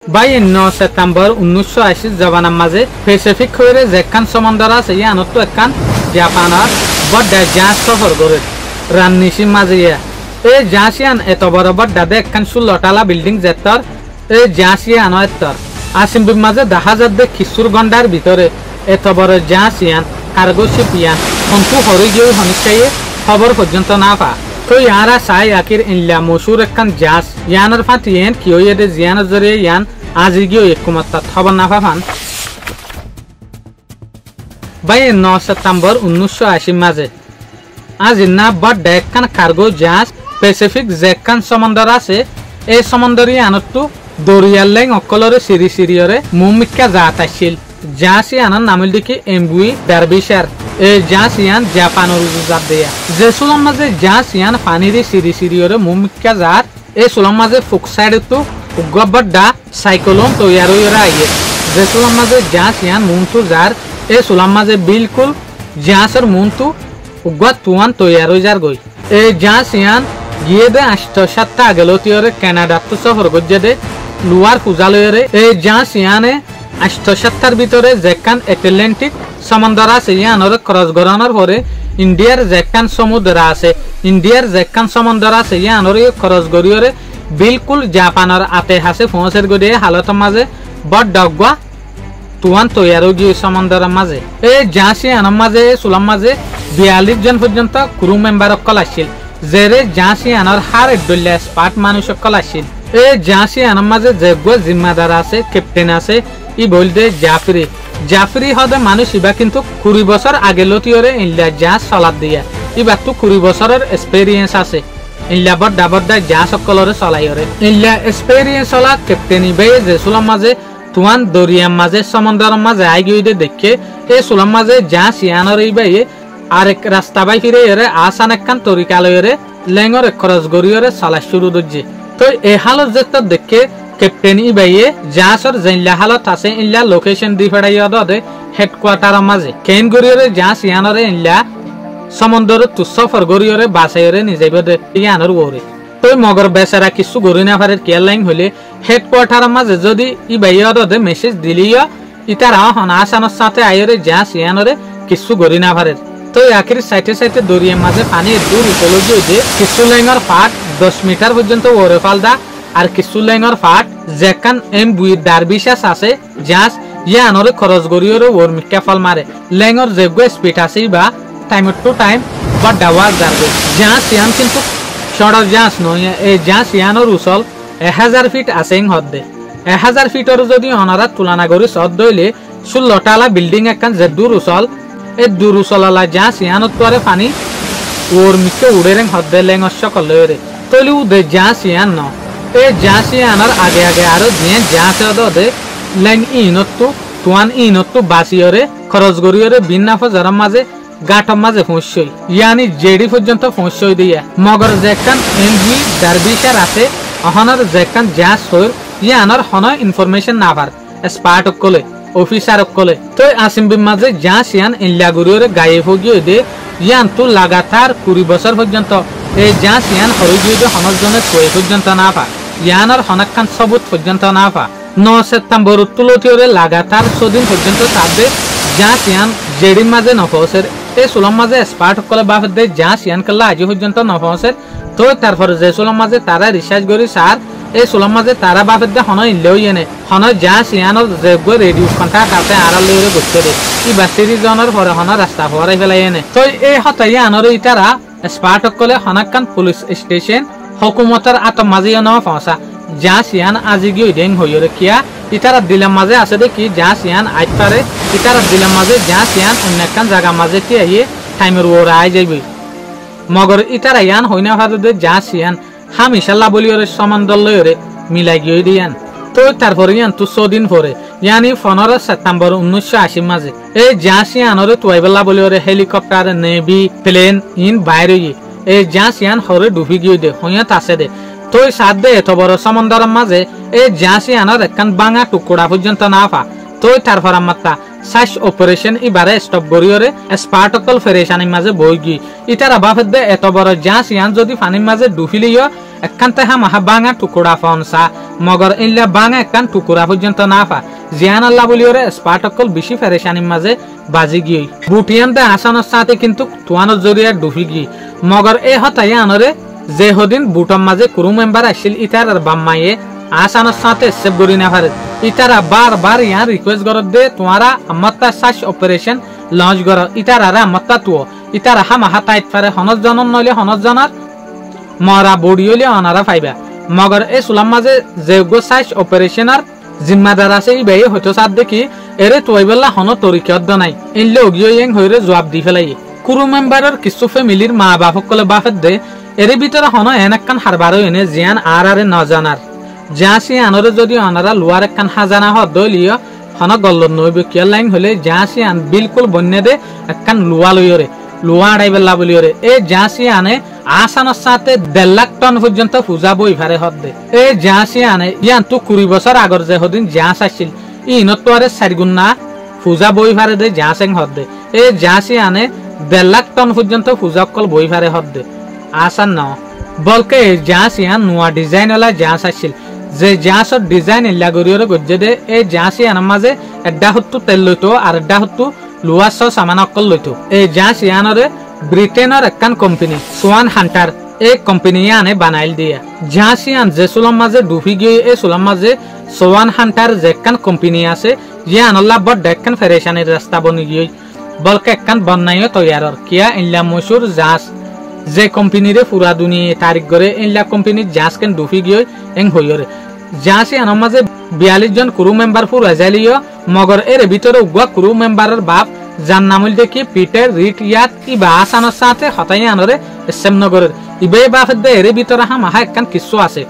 22 September 1980 জবানার মাঝে Pacific হয়ে যেখান সমুদ্র আছে ইয়ানত এখান জাপানের বড় জাহাজ সফর করে রান্নিসির মাঝে এই জাহাজিয়ান এত বড় বড় একখান 16 বিল্ডিং যেতর এই জাহাজিয়ান এতর আসিম মাঝে দেখা যাচ্ছে খিচুর গন্ডার ভিতরে এত বড় জাহাজিয়ান কার্গো শিপিয়ান সন্তু হরে গিয়ে হনিষ্কাইয়ে খবর পর্যন্ত না পা তো ইয়ারা চাই আকির ইনলা মশুর একখান জাহাজ ইয়ানের ফাঁটি ইয়ান কি হয়ে জিয়ানের জরিয়ে ইয়ান আজি গিয়ে একমাত্র খবর না পান 22 সেপ্টেম্বর 1980 মাঝে আজ না বড় একখান কার্গো জাহাজ প্যাসিফিক যেখান সমুদ্র আছে এই সমুদ্রী আনতো দরিয়ার লাইন অকলরে সিরি সিরিয়রে মুমিকা জাহাজ আসছিল জাহাজিয়ানের নামিল দেখি এমবুই ডারবিশার এই জাহাজিয়ান জাপানের জাত দেয়া যে সুলম মাঝে জাহাজিয়ান পানির সিরি সিরিয়রে মুমিকা জাহাজ এই সুলম মাঝে ফুকসাইড তো উগ্রবড্ডা সাইক্লোন তৈয়ার হয়ে আইয়ে যে সুলম মাঝে জাহাজিয়ান মুনতু যার এই সুলম মাঝে বিলকুল জাহাজের মুনতু উগ্র তুয়ান তৈয়ার হয়ে যার গই এই জাহাজিয়ান গিয়ে দে 8-7টা আগেলতিয়রে কানাডা তো সফর গজ্জে দে লুয়ার পূজালয়রে এই জাহাজিয়ানে 8-7টার ভিতরে যেখান আটলান্টিক সমুদ্র আছে ইয়ানোর ক্রস গড়ানোর পরে ইন্ডিয়ার যেখান সমুদ্র আছে ইন্ডিয়ার যেখান সমুদ্র আছে ইয়ানোর ক্রস গড়িয়রে বিলকুল জাপানের আতে হাসে পৌঁছের গড়িয়ে হালতের মাঝে বড় ডগা তুয়ান তৈয়ার গিয়ে সমুদ্রের মাঝে এই জাহাজিয়ানের মাঝে সুলাম মাঝে 42 জন পর্যন্ত ক্রু মেম্বার অকল আসছিল জেরে জাহাজিয়ানের হার একদল্লা স্পাট মানুষ অকল আসছিল এই জাহাজিয়ানের মাঝে যেগুলো জিম্মাদার আছে ক্যাপ্টেন আছে ই বলতে জাফরি হদে মানুষ ইবা কিন্তু 20 বছর আগে লতিয়রে ইল্লা জাহাজ চলাত দিয়া ইবা তো 20 বছরের এক্সপেরিয়েন্স আছে ইল্লা বড় বড় জাহাজ সকলরে চলাইরে ইল্লা এক্সপেরিয়েন্স চলা ক্যাপ্টেন ইবে যে সুলাম মাঝে তুয়ান দরিয়ার মাঝে সমুদ্রের মাঝে আই গিয়ে দেখে এই সুলাম মাঝে জাহাজিয়ানের ইবাই আরেক রাস্তা বাই ফিরে এরে আসান একখান তরিকালয়রে লেঙ্গর খরচ গড়িয়রে চলা শুরু দজ্জে তো এই হালত যেত দেখে ক্যাপ্টেন ইবাইয়ে জাহাজের জিল্লা হালত আছে ইল্লা লোকেশন দি ফেড়াইয়া দে হেডকোয়ার্টার মাঝে কেন গড়িয়রে জাহাজ ইয়ানরে ইল্লা সমুদ্র তু সফর গড়িয়রে বাসাইরে নিজাইবে দে ইয়ানর ওরে তো মগর বেচারা কিছু গড়ি না পারে কেয়ার লাইন হলে হেডকোয়ার্টার মাঝে যদি ইবাইয়া দে মেসেজ দিলিয়া ইতারা হন আসানোর সাথে আইরে জাহাজ ইয়ানরে কিছু গড়ি না পারে তো আখির সাইটে সাইটে দরিয়ার মাঝে পানি দূর উপলব্ধি হইতে কিছু লাইনের ফাট 10 মিটার পর্যন্ত ওরে ফালদা আর কিছু লাইনের ফাট যেখান এমবুই ডারবিশাস আছে জাহাজ ইয়ানরে খরচ গড়িয়রে ওর মিকা ফল মারে লেঙ্গর যেগুলো স্পিড আছে বা টাইম টু টাইম বা ডাওয়া যাবে জাহাজ ইয়ান কিন্তু সড়ক জাহাজ নয় এই জাহাজ ইয়ানোর উচল 1000 ফিট আছে হদ্দে 1000 ফিটর যদি অনারা তুলনা করি সদ দইলে 16টালা বিল্ডিং একখান যে দূর উচল এই দূর উচলালা জাহাজ ইয়ানত পরে পানি ওর মিকে উড়ে রেং হদ্দে লেঙ্গর সকল লয়রে তৈলি উদে জাহাজ ইয়ান ন এই জাহাজিয়ানের আগে আগে আরো দিয়ে জাহাজে দে লেং ইনত্তু তুয়ান ইনত্তু বাসিয়রে খরচ গড়িয়রে বিন্না ফজারের মাঝে গাঁটর মাঝে পৌঁছই ইয়ানি জেডি পর্যন্ত পৌঁছই দিয়া মগর যেখান এমবি ডারবিশার আছে অহনের যেখান জাহাজ হইর ইয়ানোর হন ইনফরমেশন না পার স্পার্ট অকলে অফিসার অকলে তো আসিম বিন মাঝে জাহাজিয়ান ইল্লা গড়িয়রে গায়ে ফগিয়ে দে ইয়ান তো লাগাতার 20 বছর পর্যন্ত এই জাহাজিয়ান হরে গিয়ে হনর জনে কয়ে পর্যন্ত না পা ইয়ানোর হনখান সবুত পর্যন্ত না পা 9 সেপ্টেম্বর তুলতিয়রে লাগাতার 100 দিন পর্যন্ত তাদের জাহাজিয়ান জেডির মাঝে নপৌঁছের এই সুলম মাঝে স্পার্ট কলে বাফে দে জাহাজিয়ান কাল্লা আজি পর্যন্ত নপৌঁছের তো তারপরে যে সুলম মাঝে তারা রিসার্চ করি সার এই সুলম মাঝে তারা বাফে দে হন ইলেও ইয়েনে হন জাহাজিয়ানের যেগুলো রেডিও কন্ট্যাক্ট আছে আড়াল লইরে গচ্ছে দে ই বাসিরি জনের পরে হন রাস্তা পরে ফেলাই এনে তো এই হতাই আনর ইতারা স্পার্ট কলে হনখান পুলিশ স্টেশন হুকুমতের আত মাঝে ন পৌঁছা জাহাজিয়ান আজি গিয়ে ডেং হইরে কিয়া ইতারা দিলাম মাঝে আছে দেখি জাহাজিয়ান আইত পারে ইতারা দিলাম মাঝে জাহাজিয়ান অন্য একখান জায়গা মাঝে কি আইয়ে টাইমের ওরা আই যাইবে মগর ইতারা ইয়ান হই না ভাবে জাহাজিয়ান হামিশাল্লাহ বলিওরে সমান্দল লইরে মিলাই গিয়ে দিয়ান তো তারপরে ইয়ান তো 100 দিন পরে ইয়ানি 15 সেপ্টেম্বর 1980 মাঝে এই জাহাজিয়ানরে তুয়াইবেলা বলিওরে হেলিকপ্টার নেভি প্লেন ইন বাইরে এই জাহাজিয়ান হরে ডুবি গিয়ে দে হইয়াত আছে দে তো সাত দে এত বড় সমুদ্রের মাঝে এই জাহাজিয়ানের একখান বাঙা টুকরা পর্যন্ত না পা তো তারপর মাত্রা সাইজ অপারেশন ইবারে স্টপ গড়িয়রে স্পার্টকল ফেরেশানির মাঝে বই গি ইতারা বাফে দে এত বড় জাহাজিয়ান যদি পানির মাঝে ডুবিলিও একখান তাহা মাহা বাঙা টুকরা ফনসা মগর ইল্লা বাঙা একখান টুকুরা পর্যন্ত না পা জিয়ান আল্লাহ বলিওরে স্পার্টকল বেশি ফেরেশানির মাঝে বাজি গিয়ে বুটিয়ানতে আসানোর সাথে কিন্তু তুয়ানোর জরিয়া ডুফি গিয়ে মগর এ হতাই আনরে যে হদিন বুটম মাঝে ক্রু মেম্বার আসছিল ইতার আর বাম্মাইয়ে আসানোর সাথে সেভ করি না পারে ইতারা বারবার ইয়ার রিকোয়েস্ট করত দে তোমারা আমাত্তা সার্চ অপারেশন লঞ্চ কর ইতারা আমাত্তা তুও ইতারা হামা হাতাইত পারে হনজ জনন নইলে হনজ জনার মরা বডি হইলে অনারা পাইবা মগর এ সুলাম মাঝে যেগো সার্চ অপারেশনার জিম্মাদার আছে ই বেয়ে হয়তো সাথ দেখি এরে তোইবেলা হন তরিকত নাই ইনলে অগিও ইং হইরে জবাব দি ফেলাই ক্রু মেম্বারের কিছু ফ্যামিলির মা বাপ সকলে বাফের দে এর ভিতরে হন এনেকান হারবারও এনে জিয়ান আর আরে নজানার জাসি আনরে যদি অনারা লোয়ার একখান হাজানা হদ দলিও হন গল্ল নইব কিয়া লাইন হলে জাসি আন বিলকুল বন্যে দে একখান লুয়া লইরে লুয়া আড়াইবেলা বলিওরে এ জাসি আনে আসানোর সাথে 1.5 লাখ টন পর্যন্ত পূজা বই ভারে হদ দে এ জাসি আনে ইয়ান তো 20 বছর আগর যে হদিন জাস আসছিল ইনত আরে 4 গুণ না পূজা বই ভারে দে জাসেং হদ দে এ জাসি আনে 1.5 লাখ টন পর্যন্ত পূজা কল বই ভারে হদ দে আসান না বলকে জাস ইয়ান নোয়া ডিজাইন ওলা জাস আসছিল যে জাসর ডিজাইন ইল্লা গরিয়রে গজ্জে দে এই জাসি আনার মাঝে এড্ডা হত্তু তেল লইতো আর এড্ডা হত্তু লুয়াস সামান অকল লইতো এই জাস ইয়ানরে ব্রিটেনের একখান কোম্পানি সোয়ান হান্টার এই কোম্পানি আনে বানাইল দিয়া জাস ইয়ান যে সুলাম মাঝে ডুবি গিয়ে এই সুলাম মাঝে সোয়ান হান্টার যে একখান কোম্পানি আছে ইয়ান আল্লাহ বড় একখান ফেরেশানির রাস্তা বনি গিয়ে বলকে একখান বন্যায় তৈয়ারর কিয়া ইল্লা মশুর জাস যে কোম্পানিরে পুরা দুনিয়া তারিখ করে ইল্লা কোম্পানির জাস কেন ডুবি গিয়ে এং হইরে জাসি আনার মাঝে 42 জন ক্রু মেম্বার পুরা যাইলিও মগর এর ভিতরে উগা ক্রু মেম্বারের বাপ যার নাম হইল দেখি পিটার রিট ইয়াত ইবা আসানোর সাথে হতাই আনরে শ্যামনগরের ইবে বাফের দে এর ভিতরে হামাহা একখান কিছু আছে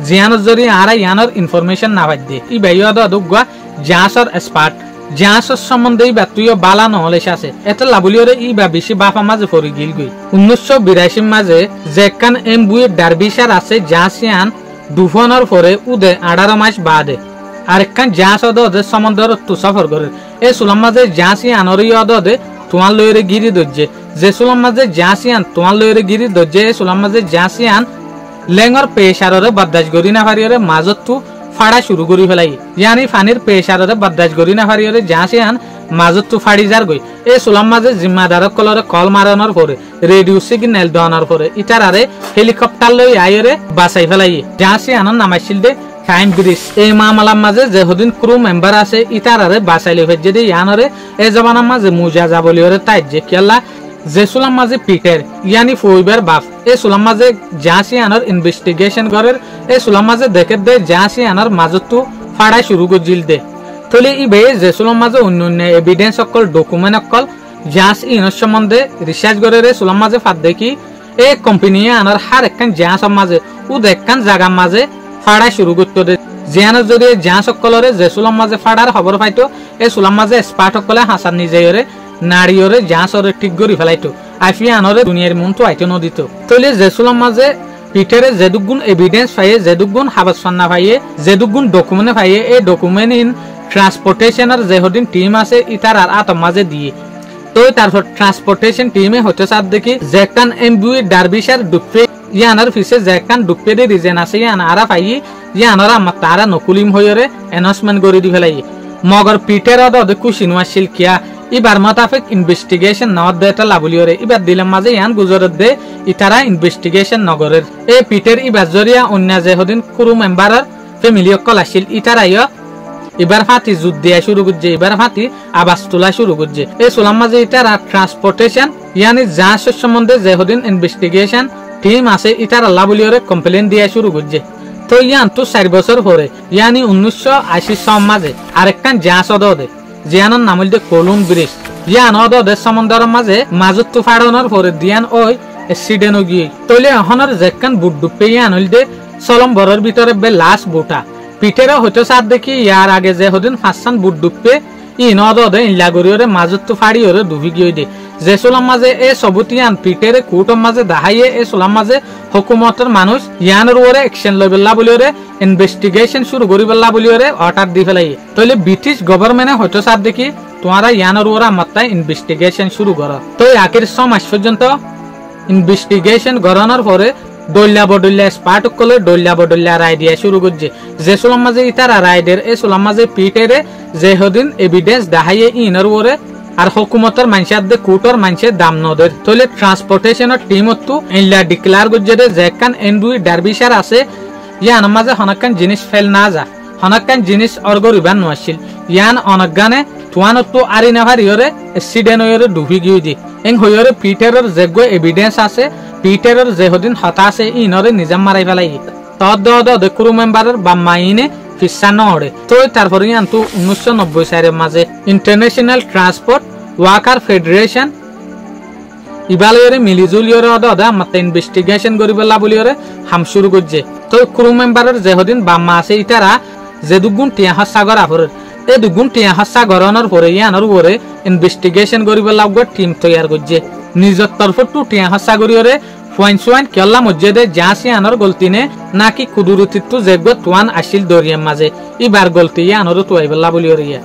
জিয়ানোর জরি আর ইয়ানোর ইনফরমেশন না পাই দে ইবা ইয়াদ উগা জাসর এক্সপার্ট জাসর সম্বন্ধে ইবা তুইও বালা নলেজ আছে এত লাবলিওরে ইবা বেশি বাফা মাঝে পড়ি গিল গই 1982 মাঝে যেখান এমবুয়ে ডারবিশার আছে জাসিয়ান দুফনের পরে উদে 18 মাস বাদে আরেকখান জাস অদে সমুদ্র তু সফর করে এই সুলাম মাঝে জাসি আনরি অদে তোমার লইরে গিরি দজ্জে যে সুলাম মাঝে জাসি আন তোমার লইরে গিরি দজ্জে এই সুলাম মাঝে জাসি আন লেঙ্গর পেশাররে বরদাশ করি না পারিরে মাজত তু ফাড়া শুরু করি ফেলাই ইয়ানি ফানির পেশাররে বরদাশ করি না পারিরে জাসি আন মাজত তু ফাড়ি যার গই এই সুলাম মাঝে জিম্মাদারক কলরে কল মারানোর পরে রেডিও সিগন্যাল দেওয়ানোর পরে ইতারারে হেলিকপ্টার লই আইরে বাঁচাই ফেলাই জাসি আনন নামাইছিল দে টাইম ব্রিজ এই মামলার মাঝে যে হদিন ক্রু মেম্বার আছে ইতারারে বাঁচাইলে ফেজে দে ইয়ানরে এই জবানার মাঝে মুজা যাবলিওরে তাই যে কেলা যে সুলাম মাঝে পিটের ইয়ানি ফইবার বাপ এই সুলাম মাঝে জাসি আনর ইনভেস্টিগেশন করের এই সুলাম মাঝে দেখে দে জাসি আনর মাজতু ফাড়াই শুরু গজিল দে তলে ই বে যে সুলাম মাঝে অন্য এভিডেন্স অকল ডকুমেন্ট অকল জাস ইনর সম্বন্ধে রিসার্চ করে রে সুলাম মাঝে ফাদ দেখি এই কোম্পানি আনর হার একখান জাস মাঝে ও দেখখান জায়গার মাঝে ফাড়াই শুরু করতে দে জিয়ানোর যদি জাস অকলরে যে সুলাম মাঝে ফাড়ার খবর পাইতো এই সুলাম মাঝে স্পার্ট অকলে হাসান নিজেরে নারীরে জাসরে ঠিক করি ফেলাইতো আইফি আনরে দুনিয়ার মন তো আইতো নদিত তলে যে সুলাম মাঝে পিটারে যেদুগুণ এভিডেন্স পাইয়ে যেদুগুণ হাবাসন্না পাইয়ে যেদুগুণ ডকুমেন্ট পাইয়ে এই ডকুমেন্ট ইন ট্রান্সপোর্টেশনের যে হদিন টিম আছে ইতার আর আতম মাঝে দিয়ে তো তারপর ট্রান্সপোর্টেশন টিমে হতে সাথ দেখি যেকান এমবিউই ডারবিশার ডুপে ইয়ানার ফিসে যেকান ডুপেরে রিজেন আছে ইয়ান আরা পাইয়ে ইয়ানরা তারা নকুলিম হইরে অ্যানাউন্সমেন্ট করে দি ফেলাই মগর পিটার অদ খুশি নোয়াছিল কিয়া ইবার মোতাবেক ইনভেস্টিগেশন নদ দেটা লাবলিওরে ইবার দিলাম মাঝে ইয়ান গুজরত দে ইতারা ইনভেস্টিগেশন নগরের এ পিটার ইবার জরিয়া অন্য যে হদিন ক্রু মেম্বারের ফ্যামিলি অকল আসছিল ইতারাইও এবার ফাতি যুদ্ধ দিয়া শুরু করছে এবার ফাতি আবাস তোলা শুরু করছে এই সুলাম মাঝে ইতারা ট্রান্সপোর্টেশন ইয়ানি জাহাজের সম্বন্ধে যে হদিন ইনভেস্টিগেশন টিম আছে ইতারা লাবলিওরে কমপ্লেন দিয়া শুরু করছে তো ইয়ান তো 4 বছর পরে ইয়ানি 1980 সন মাঝে আরেকখান জাহাজ অদে জিয়ানোর নাম হইল কলুম ব্রিজ ইয়ান অদে সমুদ্রের মাঝে মাজত তো ফাড়ানোর পরে দিয়ান ওই অ্যাক্সিডেন্ট গিয়ে তলে এখনের যেখান বুট ডুবে ইয়ান হইল দে চলম বরের ভিতরে বে লাস্ট বুটা পিঠেরও হইতো সাত দেখি ইয়ার আগে যে হদিন 5 বুট ডুবে ই নদে ইল্লা গরিয়রে মাজত তো ফাড়ি ওরে ডুবি গিয়ে দে যে সোলাম মাঝে এ সবুতিয়ান পিটেরে কুটম মাঝে দাহাইয়ে এ সোলাম মাঝে হুকুমতের মানুষ ইয়ানের ওরে অ্যাকশন লইবেলা বলিওরে ইনভেস্টিগেশন শুরু করিবেলা বলিওরে অর্ডার দি ফেলাই তইলে ব্রিটিশ গভর্নমেন্টে হয়তো সাথ দেখি তোমারা ইয়ানের ওরা মাত্রায় ইনভেস্টিগেশন শুরু কর তো আখির সমাজ পর্যন্ত ইনভেস্টিগেশন করানোর পরে দলিয়া বদলিয়া স্পার্ট কলে দলিয়া বদলিয়া রায় দিয়া শুরু করছে যে সোলাম মাঝে ইতারা রায়দের এ সোলাম মাঝে পিটেরে যে হদিন এভিডেন্স দেখাইয়ে ইনর ওরে আর হুকুমতের মানুষের দে কোর্টর মানুষের দাম নদের তলে ট্রান্সপোর্টেশনের টিমতো ইনলা ডিক্লেয়ার করছে যে কান এন্ডুই ডারবিশার আছে ইয়ান মাঝে হনকান জিনিস ফেল না যা হনকান জিনিস অর্গরিবান নছিল ইয়ান অনজ্ঞানে তুয়ানতো আরি নাভার ইয়রে অ্যাক্সিডেন্ট হইরে ডুবি গিয়ে দি এং হইরে পিটারের যেগো এভিডেন্স আছে পিটারের যে হদিন হতা আছে ইনরে নিজাম মারাই ফেলাই তদ দে ক্রু মেম্বারের বাম্মাইনে ফিসা নড়ে তো তারপরে ইয়ানতো 1990 সালের মাঝে ইন্টারন্যাশনাল ট্রান্সপোর্ট ওয়ার্কার ফেডারেশন ইবালয়রে মিলিজুলিয়রে অদা মাত্র ইনভেস্টিগেশন করিবলা বলিয়রে হাম শুরু করছে তো ক্রু মেম্বারের যে হদিন বাম্মা আছে ইতারা যে দুগুণ টিয়া সাগর আফরের এই দুগুণ টিয়া সাগরনের পরে ইয়ানোর পরে ইনভেস্টিগেশন করিবলা টিম তৈয়ার করছে নিজের তরফ টু টিয়া সাগরিয়রে ফুয়াইন কেলা মসজিদে জাসি আনর গলতিনে নাকি কুদুরতিত্তু যেগো তুয়ান আসিল দরিয়ার মাঝে ইবার গলতি ইয়ানোর তুয়াইবলা বলিয়রে ইয়া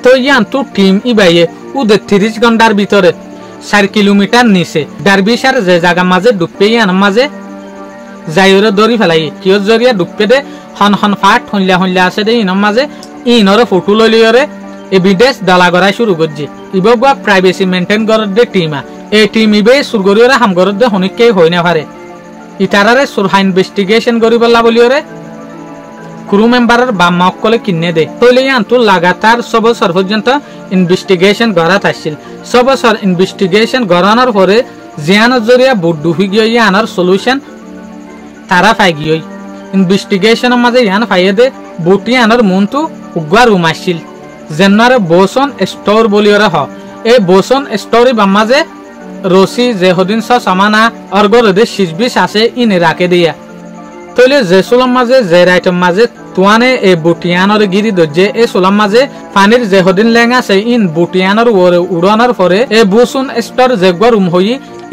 তো ইয়ানতো টিম ইবাইয়ে উদে 30 ঘন্টার ভিতরে 4 কিলোমিটার নিচে ডারবিশার যে জায়গা মাঝে ডুবপে ইয়ান মাঝে যাইরে দরি ফেলাই কিয় জরিয়া ডুবপে দে হন ফাট হইলা আছে দে ইনর মাঝে ইনর ফটো লইলিয়রে এভিডেন্স দালা করা শুরু করছে ইবগা প্রাইভেসি মেইনটেইন করার দে টিমা এই টিম ইবে সুরগরিয়রে হাম করর দে হনিকে হই না পারে ইতারারে সুরহা ইনভেস্টিগেশন করিবলা বলিয়রে ক্রু মেম্বারের বাম্মা অকলে কিনে দে তইলে ইয়ানতো লাগাতার 6 বছর পর্যন্ত ইনভেস্টিগেশন করা থাকছিল 6 বছর ইনভেস্টিগেশন করানোর পরে জিয়ানোর জরিয়া বুট ডুবি গিয়ে ইয়ানোর সলিউশন তারা পাই গিয়ে ইনভেস্টিগেশনের মাঝে ইয়ান পাইয়ে দে বুটি ইয়ানোর মনতো উগার রুম আসছিল জেনারে বোসন স্টোর বলিয়রে হ এই বোসন স্টোরি বাম্মাজে রসি যে হদিন সমানা অর্গরদে 26 আছে ইনে রাখে দিয়া তইলে যে সোলাম মাঝে যে রাইটম মাঝে তুয়ানে এ বুটিয়ানোর গিরি দজ্জে এ সোলাম মাঝে পানির যে হদিন লেঙা আছে ইন বুটিয়ানোর ওরে উড়ানোর পরে এ বুসুন স্টোর যেগবা রুম হই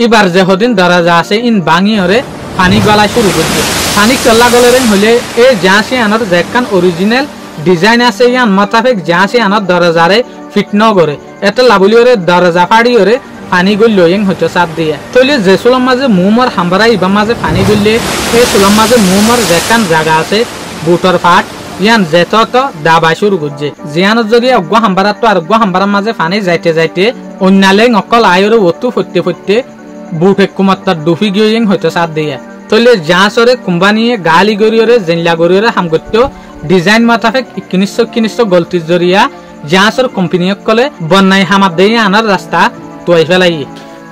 ইবার যে হদিন দরজা আছে ইন বাঙিয়রে পানি গলা শুরু করছে পানি চলা গলেন হলে এ জাসি আনার যেকান অরিজিনাল ডিজাইন আছে ইয়ান মোতাবেক জাসি আনার দরজারে ফিট ন করে এত লাবলিয়রে দরজা ফাড়িয়রে পানি গল লইং হতো সাত দিয়া তইলে যে সোলাম মাঝে মুমর হামবারা ইবা মাঝে পানি গললে এ সোলাম মাঝে মুমর যেকান জায়গা আছে বুটর ফাট ইয়ান যেতত দাবা শুরু করছে জিয়ানোর যদি অগ্গা হামবারা তো আর অগ্গা হামবারার মাঝে পানি যাইতে অন্যালেং অকল আয়রে ওতু ফটতে বুট একমাত্র ডুফি গিয়েং হতো সাত দিয়া তইলে জাসরে কোম্পানিয়ে গালি গরিয়রে জেনলা গরিয়রে হাম করতো ডিজাইন মোতাবেক 1900 গলতির জরিয়া জাসর কোম্পানি কলে বন্যাই হামার দেই আনার রাস্তা তোয়াই ফেলাই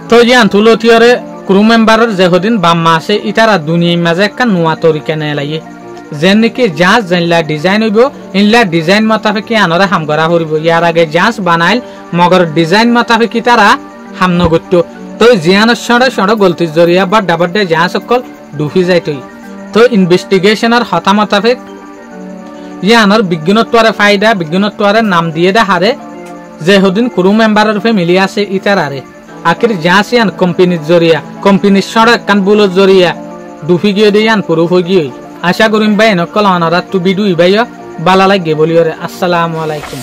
তো ইয়ান তুলতিয়রে ক্রু মেম্বারের যে হদিন বাম্মা আছে ইতারা দুনিয়ার মাঝে একটা নোয়া তরিকা নেয় লাগে যেন নাকি জাহাজ জেনলা ডিজাইন হইব ইনলা ডিজাইন মোতাবেক আনরা হাম করা হইব ইয়ার আগে জাহাজ বানাইল মগর ডিজাইন মোতাবেক তারা হাম নগত্য তো জিয়ানোর সড়ে গলতির জরিয়া বাড্ডা জাহাজ সকল ডুবি যাইতই তো ইনভেস্টিগেশনের হতা মোতাবেক ইয়ানোর বিজ্ঞানত্বরে ফায়দা বিজ্ঞানত্বরে নাম দিয়ে দে হারে যে হদিন ক্রু মেম্বারের ফ্যামিলি আছে ইতারারে আখির জাসিয়ান কোম্পানির জরিয়া কোম্পানির সড়ক কান বুলোর জরিয়া ডুবি গিয়ে দিয়ান পুরো হয়ে গিয়ে আশা করিম ভাই নকল অনারাত টু ভিডিও ভাইয়া বালা লাগে বলিওরে আসসালামু আলাইকুম।